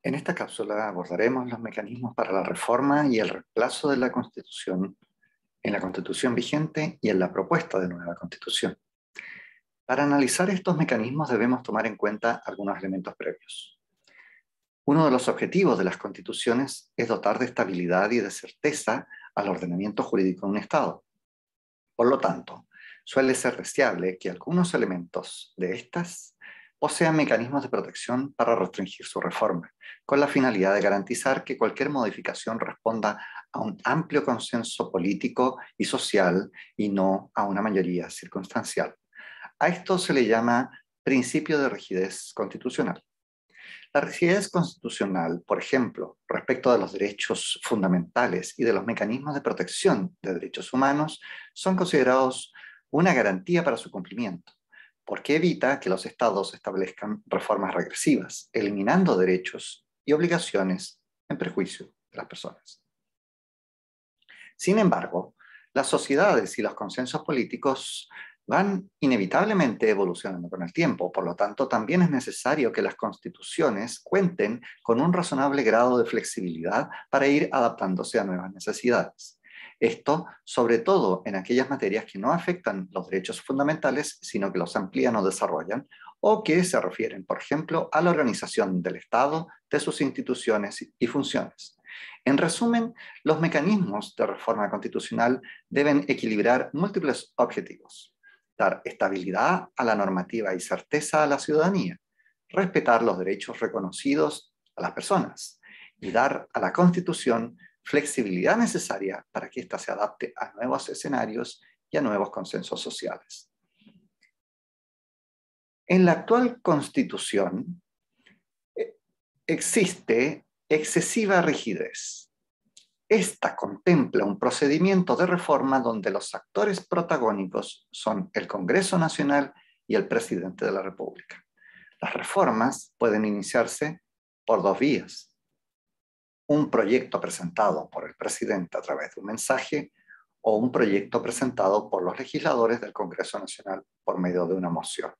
En esta cápsula abordaremos los mecanismos para la reforma y el reemplazo de la Constitución en la Constitución vigente y en la propuesta de nueva Constitución. Para analizar estos mecanismos debemos tomar en cuenta algunos elementos previos. Uno de los objetivos de las constituciones es dotar de estabilidad y de certeza al ordenamiento jurídico de un Estado. Por lo tanto, suele ser deseable que algunos elementos de estas posean mecanismos de protección para restringir su reforma, con la finalidad de garantizar que cualquier modificación responda a un amplio consenso político y social y no a una mayoría circunstancial. A esto se le llama principio de rigidez constitucional. La rigidez constitucional, por ejemplo, respecto de los derechos fundamentales y de los mecanismos de protección de derechos humanos, son considerados una garantía para su cumplimiento, porque evita que los estados establezcan reformas regresivas, eliminando derechos y obligaciones en perjuicio de las personas. Sin embargo, las sociedades y los consensos políticos van inevitablemente evolucionando con el tiempo. Por lo tanto, también es necesario que las constituciones cuenten con un razonable grado de flexibilidad para ir adaptándose a nuevas necesidades. Esto, sobre todo en aquellas materias que no afectan los derechos fundamentales, sino que los amplían o desarrollan, o que se refieren, por ejemplo, a la organización del Estado, de sus instituciones y funciones. En resumen, los mecanismos de reforma constitucional deben equilibrar múltiples objetivos: dar estabilidad a la normativa y certeza a la ciudadanía, respetar los derechos reconocidos a las personas y dar a la Constitución flexibilidad necesaria para que ésta se adapte a nuevos escenarios y a nuevos consensos sociales. En la actual Constitución existe excesiva rigidez. Esta contempla un procedimiento de reforma donde los actores protagónicos son el Congreso Nacional y el Presidente de la República. Las reformas pueden iniciarse por dos vías: un proyecto presentado por el presidente a través de un mensaje o un proyecto presentado por los legisladores del Congreso Nacional por medio de una moción.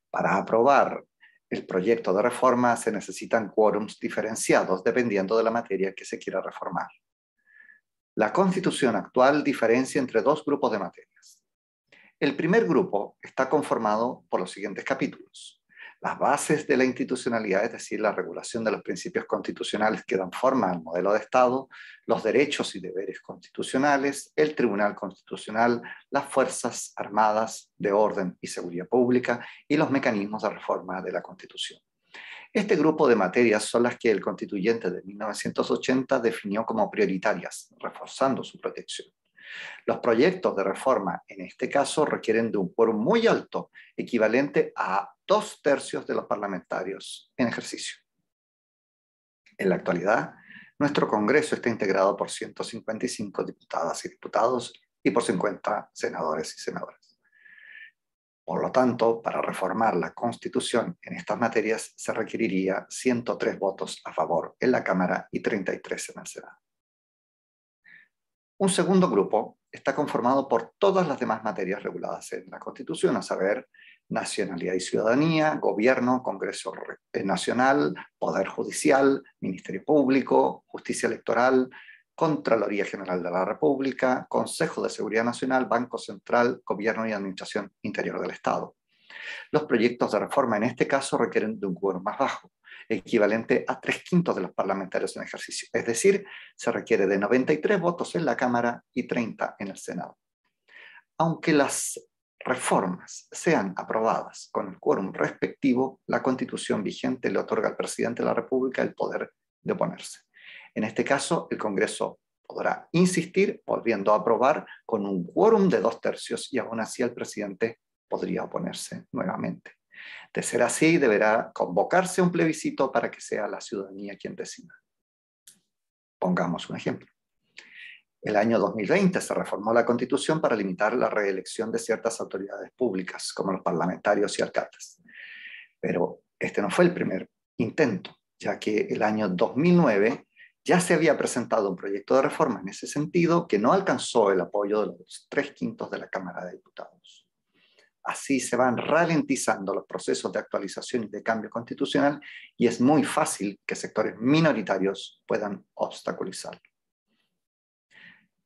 Para aprobar el proyecto de reforma se necesitan quórums diferenciados dependiendo de la materia que se quiera reformar. La Constitución actual diferencia entre dos grupos de materias. El primer grupo está conformado por los siguientes capítulos: las bases de la institucionalidad, es decir, la regulación de los principios constitucionales que dan forma al modelo de Estado, los derechos y deberes constitucionales, el Tribunal Constitucional, las Fuerzas Armadas de Orden y Seguridad Pública y los mecanismos de reforma de la Constitución. Este grupo de materias son las que el constituyente de 1980 definió como prioritarias, reforzando su protección. Los proyectos de reforma, en este caso, requieren de un quórum muy alto, equivalente a 2/3 de los parlamentarios en ejercicio. En la actualidad, nuestro Congreso está integrado por 155 diputadas y diputados y por 50 senadores y senadoras. Por lo tanto, para reformar la Constitución en estas materias se requeriría 103 votos a favor en la Cámara y 33 en el Senado. Un segundo grupo está conformado por todas las demás materias reguladas en la Constitución, a saber, nacionalidad y ciudadanía, gobierno, Congreso Nacional, Poder Judicial, Ministerio Público, Justicia Electoral, Contraloría General de la República, Consejo de Seguridad Nacional, Banco Central, Gobierno y Administración Interior del Estado. Los proyectos de reforma en este caso requieren de un quórum más bajo, equivalente a 3/5 de los parlamentarios en ejercicio. Es decir, se requiere de 93 votos en la Cámara y 30 en el Senado. Aunque las reformas sean aprobadas con el quórum respectivo, la Constitución vigente le otorga al presidente de la República el poder de oponerse. En este caso, el Congreso podrá insistir volviendo a aprobar con un quórum de 2/3 y aún así el presidente podría oponerse nuevamente. De ser así, deberá convocarse un plebiscito para que sea la ciudadanía quien decida. Pongamos un ejemplo. El año 2020 se reformó la Constitución para limitar la reelección de ciertas autoridades públicas, como los parlamentarios y alcaldes. Pero este no fue el primer intento, ya que el año 2009 ya se había presentado un proyecto de reforma en ese sentido que no alcanzó el apoyo de los 3/5 de la Cámara de Diputados. Así se van ralentizando los procesos de actualización y de cambio constitucional y es muy fácil que sectores minoritarios puedan obstaculizarlo.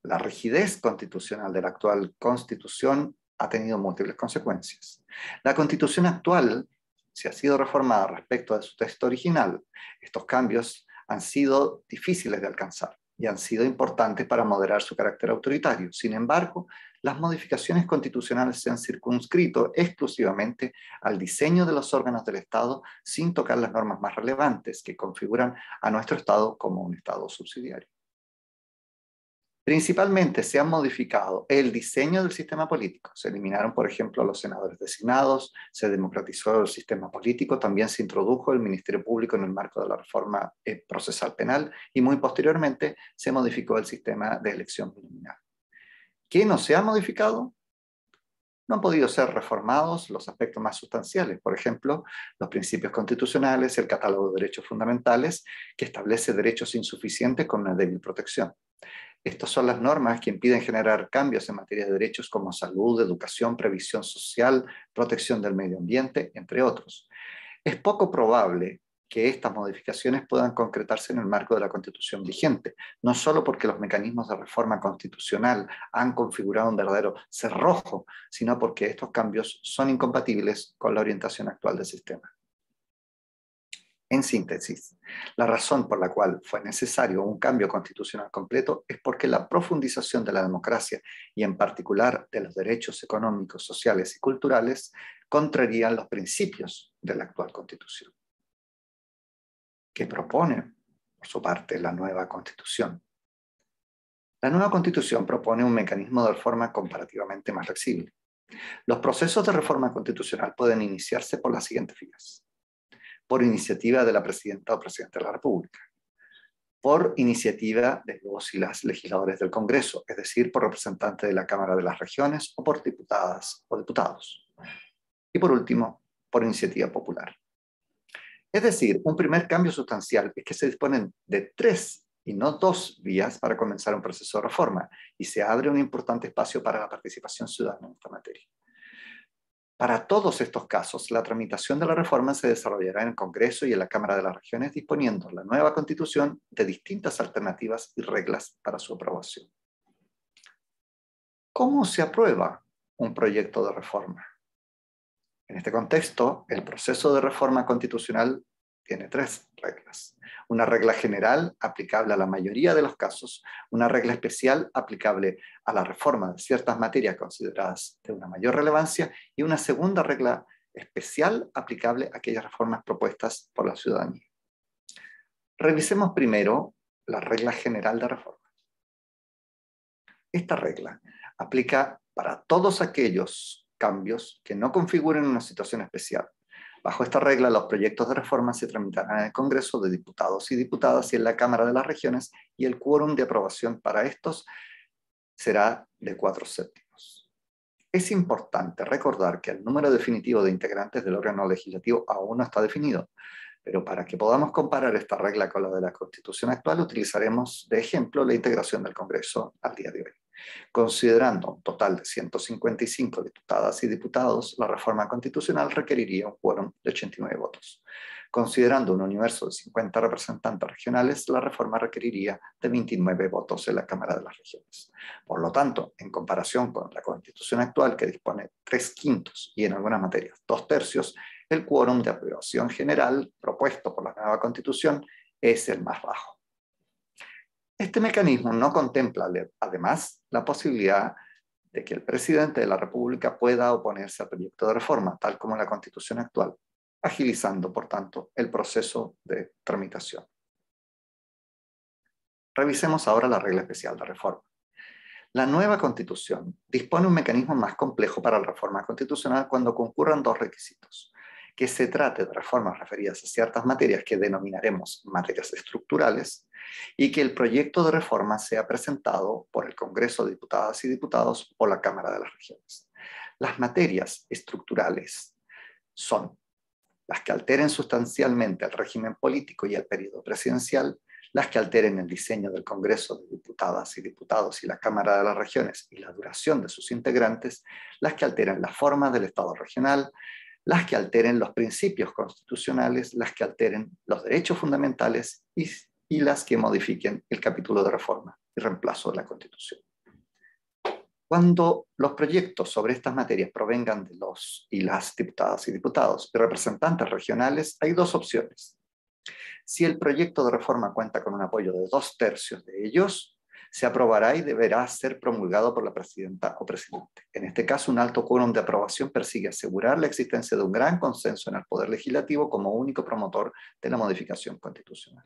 La rigidez constitucional de la actual Constitución ha tenido múltiples consecuencias. La Constitución actual, si ha sido reformada respecto de su texto original, estos cambios han sido difíciles de alcanzar y han sido importantes para moderar su carácter autoritario. Sin embargo, las modificaciones constitucionales se han circunscrito exclusivamente al diseño de los órganos del Estado sin tocar las normas más relevantes que configuran a nuestro Estado como un Estado subsidiario. Principalmente se ha modificado el diseño del sistema político. Se eliminaron, por ejemplo, los senadores designados, se democratizó el sistema político, también se introdujo el Ministerio Público en el marco de la reforma procesal penal y muy posteriormente se modificó el sistema de elección plurinominal. ¿Qué no se ha modificado? No han podido ser reformados los aspectos más sustanciales, por ejemplo, los principios constitucionales, el catálogo de derechos fundamentales, que establece derechos insuficientes con una débil protección. Estas son las normas que impiden generar cambios en materia de derechos como salud, educación, previsión social, protección del medio ambiente, entre otros. Es poco probable que estas modificaciones puedan concretarse en el marco de la Constitución vigente, no solo porque los mecanismos de reforma constitucional han configurado un verdadero cerrojo, sino porque estos cambios son incompatibles con la orientación actual del sistema. En síntesis, la razón por la cual fue necesario un cambio constitucional completo es porque la profundización de la democracia y en particular de los derechos económicos, sociales y culturales contrarían los principios de la actual Constitución. ¿Qué propone, por su parte, la nueva Constitución? La nueva Constitución propone un mecanismo de reforma comparativamente más flexible. Los procesos de reforma constitucional pueden iniciarse por las siguientes vías: por iniciativa de la Presidenta o Presidente de la República, por iniciativa de los y las legisladores del Congreso, es decir, por representantes de la Cámara de las Regiones o por diputadas o diputados. Y por último, por iniciativa popular. Es decir, un primer cambio sustancial es que se disponen de 3 y no 2 vías para comenzar un proceso de reforma y se abre un importante espacio para la participación ciudadana en esta materia. Para todos estos casos, la tramitación de la reforma se desarrollará en el Congreso y en la Cámara de las Regiones, disponiendo la nueva Constitución de distintas alternativas y reglas para su aprobación. ¿Cómo se aprueba un proyecto de reforma? En este contexto, el proceso de reforma constitucional tiene 3 reglas. Una regla general aplicable a la mayoría de los casos, una regla especial aplicable a la reforma de ciertas materias consideradas de una mayor relevancia y una segunda regla especial aplicable a aquellas reformas propuestas por la ciudadanía. Revisemos primero la regla general de reforma. Esta regla aplica para todos aquellos cambios que no configuren una situación especial. Bajo esta regla, los proyectos de reforma se tramitarán en el Congreso de Diputados y Diputadas y en la Cámara de las Regiones, y el quórum de aprobación para estos será de 4/7. Es importante recordar que el número definitivo de integrantes del órgano legislativo aún no está definido, pero para que podamos comparar esta regla con la de la Constitución actual, utilizaremos de ejemplo la integración del Congreso al día de hoy. Considerando un total de 155 diputadas y diputados, la reforma constitucional requeriría un quórum de 89 votos. Considerando un universo de 50 representantes regionales, la reforma requeriría de 29 votos en la Cámara de las Regiones. Por lo tanto, en comparación con la Constitución actual, que dispone 3/5 y en algunas materias 2/3, el quórum de aprobación general propuesto por la nueva Constitución es el más bajo. Este mecanismo no contempla, además, la posibilidad de que el presidente de la República pueda oponerse al proyecto de reforma, tal como la Constitución actual, agilizando, por tanto, el proceso de tramitación. Revisemos ahora la regla especial de reforma. La nueva Constitución dispone un mecanismo más complejo para la reforma constitucional cuando concurran 2 requisitos: que se trate de reformas referidas a ciertas materias que denominaremos materias estructurales, y que el proyecto de reforma sea presentado por el Congreso de Diputadas y Diputados o la Cámara de las Regiones. Las materias estructurales son las que alteren sustancialmente el régimen político y el periodo presidencial, las que alteren el diseño del Congreso de Diputadas y Diputados y la Cámara de las Regiones y la duración de sus integrantes, las que alteren la forma del Estado regional, las que alteren los principios constitucionales, las que alteren los derechos fundamentales y las que modifiquen el capítulo de reforma y reemplazo de la Constitución. Cuando los proyectos sobre estas materias provengan de los y las diputadas y diputados y representantes regionales, hay dos opciones. Si el proyecto de reforma cuenta con un apoyo de 2/3 de ellos, se aprobará y deberá ser promulgado por la presidenta o presidente. En este caso, un alto quórum de aprobación persigue asegurar la existencia de un gran consenso en el Poder Legislativo como único promotor de la modificación constitucional.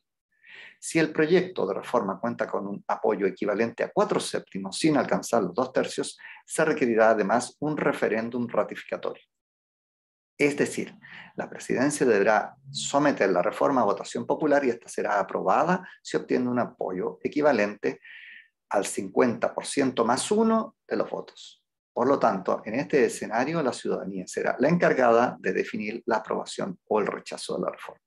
Si el proyecto de reforma cuenta con un apoyo equivalente a 4/7 sin alcanzar los 2/3, se requerirá además un referéndum ratificatorio. Es decir, la presidencia deberá someter la reforma a votación popular y esta será aprobada si obtiene un apoyo equivalente al 50% más 1 de los votos. Por lo tanto, en este escenario, la ciudadanía será la encargada de definir la aprobación o el rechazo de la reforma.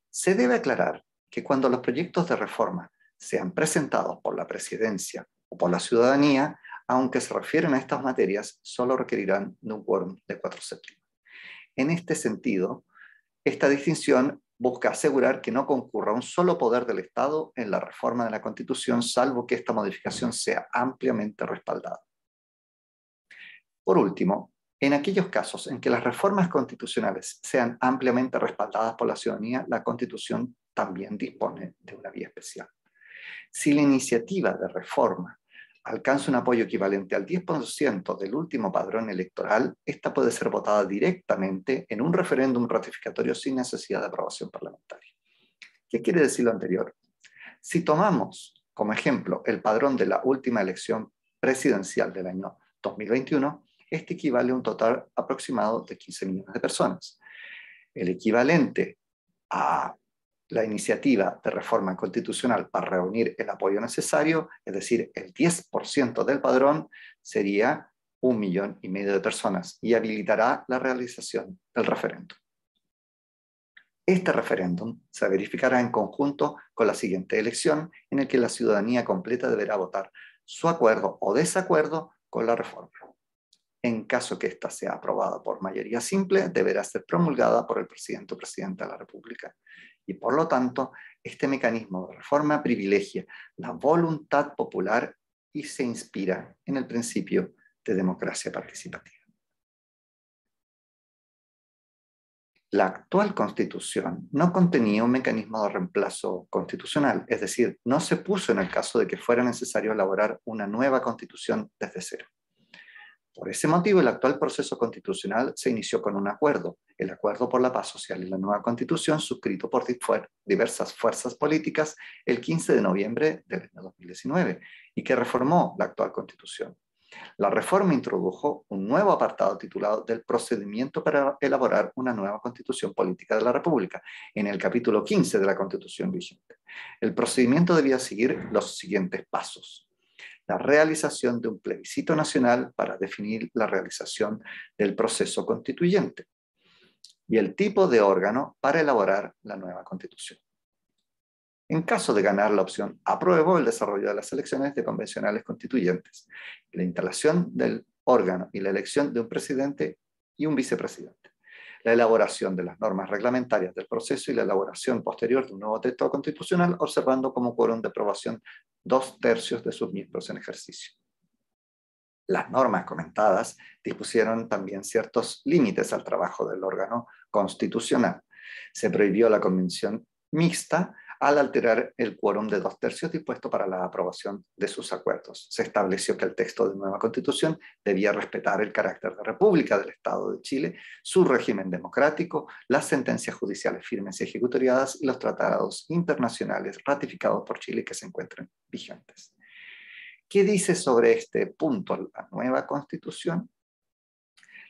Se debe aclarar que cuando los proyectos de reforma sean presentados por la presidencia o por la ciudadanía, aunque se refieren a estas materias, solo requerirán de un quórum de 4/7. En este sentido, esta distinción busca asegurar que no concurra un solo poder del Estado en la reforma de la Constitución, salvo que esta modificación sea ampliamente respaldada. Por último, en aquellos casos en que las reformas constitucionales sean ampliamente respaldadas por la ciudadanía, la Constitución también dispone de una vía especial. Si la iniciativa de reforma alcanza un apoyo equivalente al 10% del último padrón electoral, esta puede ser votada directamente en un referéndum ratificatorio sin necesidad de aprobación parlamentaria. ¿Qué quiere decir lo anterior? Si tomamos como ejemplo el padrón de la última elección presidencial del año 2021, este equivale a un total aproximado de 15 millones de personas. El equivalente a la iniciativa de reforma constitucional para reunir el apoyo necesario, es decir, el 10% del padrón, sería 1,5 millones de personas y habilitará la realización del referéndum. Este referéndum se verificará en conjunto con la siguiente elección, en el que la ciudadanía completa deberá votar su acuerdo o desacuerdo con la reforma. En caso que ésta sea aprobada por mayoría simple, deberá ser promulgada por el presidente o presidenta de la República. Y por lo tanto, este mecanismo de reforma privilegia la voluntad popular y se inspira en el principio de democracia participativa. La actual Constitución no contenía un mecanismo de reemplazo constitucional, es decir, no se puso en el caso de que fuera necesario elaborar una nueva Constitución desde cero. Por ese motivo, el actual proceso constitucional se inició con un acuerdo, el Acuerdo por la Paz Social y la Nueva Constitución, suscrito por diversas fuerzas políticas el 15 de noviembre del año 2019, y que reformó la actual Constitución. La reforma introdujo un nuevo apartado titulado del procedimiento para elaborar una nueva Constitución Política de la República, en el capítulo 15 de la Constitución vigente. El procedimiento debía seguir los siguientes pasos: la realización de un plebiscito nacional para definir la realización del proceso constituyente y el tipo de órgano para elaborar la nueva Constitución. En caso de ganar la opción apruebo, el desarrollo de las elecciones de convencionales constituyentes, la instalación del órgano y la elección de un presidente y un vicepresidente, la elaboración de las normas reglamentarias del proceso y la elaboración posterior de un nuevo texto constitucional, observando como quórum de aprobación 2/3 de sus miembros en ejercicio. Las normas comentadas dispusieron también ciertos límites al trabajo del órgano constitucional. Se prohibió la convención mixta al alterar el quórum de 2/3 dispuesto para la aprobación de sus acuerdos. Se estableció que el texto de nueva Constitución debía respetar el carácter de República del Estado de Chile, su régimen democrático, las sentencias judiciales firmes y ejecutoriadas y los tratados internacionales ratificados por Chile que se encuentran vigentes. ¿Qué dice sobre este punto la nueva Constitución?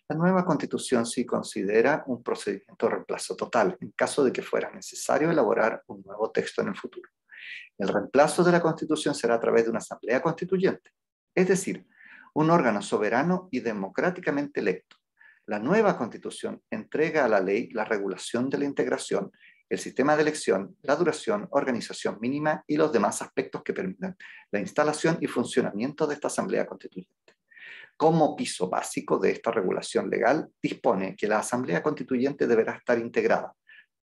La nueva Constitución sí considera un procedimiento de reemplazo total en caso de que fuera necesario elaborar un nuevo texto en el futuro. El reemplazo de la Constitución será a través de una asamblea constituyente, es decir, un órgano soberano y democráticamente electo. La nueva Constitución entrega a la ley la regulación de la integración el sistema de elección, la duración, organización mínima y los demás aspectos que permitan la instalación y funcionamiento de esta Asamblea Constituyente. Como piso básico de esta regulación legal, dispone que la Asamblea Constituyente deberá estar integrada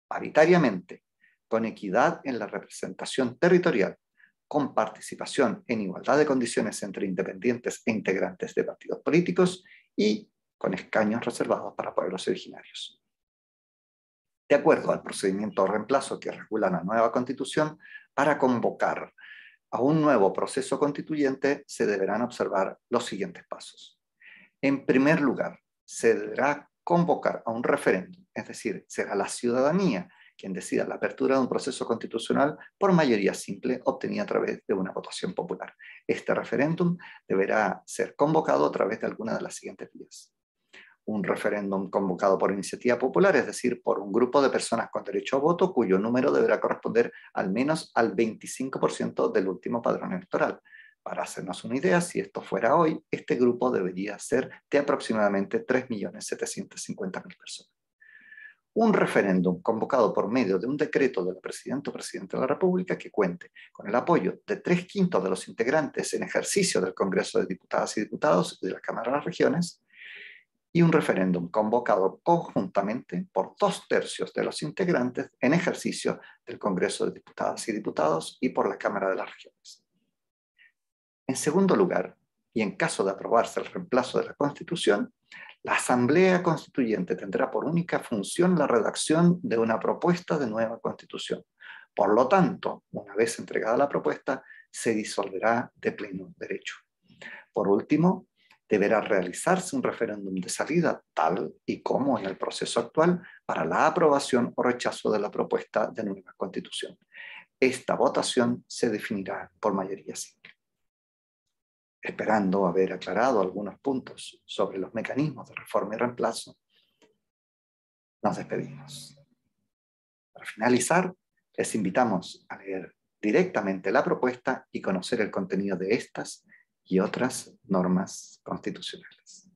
paritariamente, con equidad en la representación territorial, con participación en igualdad de condiciones entre independientes e integrantes de partidos políticos y con escaños reservados para pueblos originarios. De acuerdo al procedimiento de reemplazo que regula la nueva Constitución, para convocar a un nuevo proceso constituyente se deberán observar los siguientes pasos. En primer lugar, se deberá convocar a un referéndum, es decir, será la ciudadanía quien decida la apertura de un proceso constitucional por mayoría simple obtenida a través de una votación popular. Este referéndum deberá ser convocado a través de alguna de las siguientes vías. Un referéndum convocado por iniciativa popular, es decir, por un grupo de personas con derecho a voto cuyo número deberá corresponder al menos al 25% del último padrón electoral. Para hacernos una idea, si esto fuera hoy, este grupo debería ser de aproximadamente 3.750.000 personas. Un referéndum convocado por medio de un decreto del presidente o presidente de la República que cuente con el apoyo de 3/5 de los integrantes en ejercicio del Congreso de Diputadas y Diputados y de la Cámara de las Regiones, y un referéndum convocado conjuntamente por 2/3 de los integrantes en ejercicio del Congreso de Diputadas y Diputados y por la Cámara de las Regiones. En segundo lugar, y en caso de aprobarse el reemplazo de la Constitución, la Asamblea Constituyente tendrá por única función la redacción de una propuesta de nueva Constitución. Por lo tanto, una vez entregada la propuesta, se disolverá de pleno derecho. Por último, deberá realizarse un referéndum de salida, tal y como en el proceso actual, para la aprobación o rechazo de la propuesta de nueva Constitución. Esta votación se definirá por mayoría simple. Esperando haber aclarado algunos puntos sobre los mecanismos de reforma y reemplazo, nos despedimos. Para finalizar, les invitamos a leer directamente la propuesta y conocer el contenido de estas y otras normas constitucionales.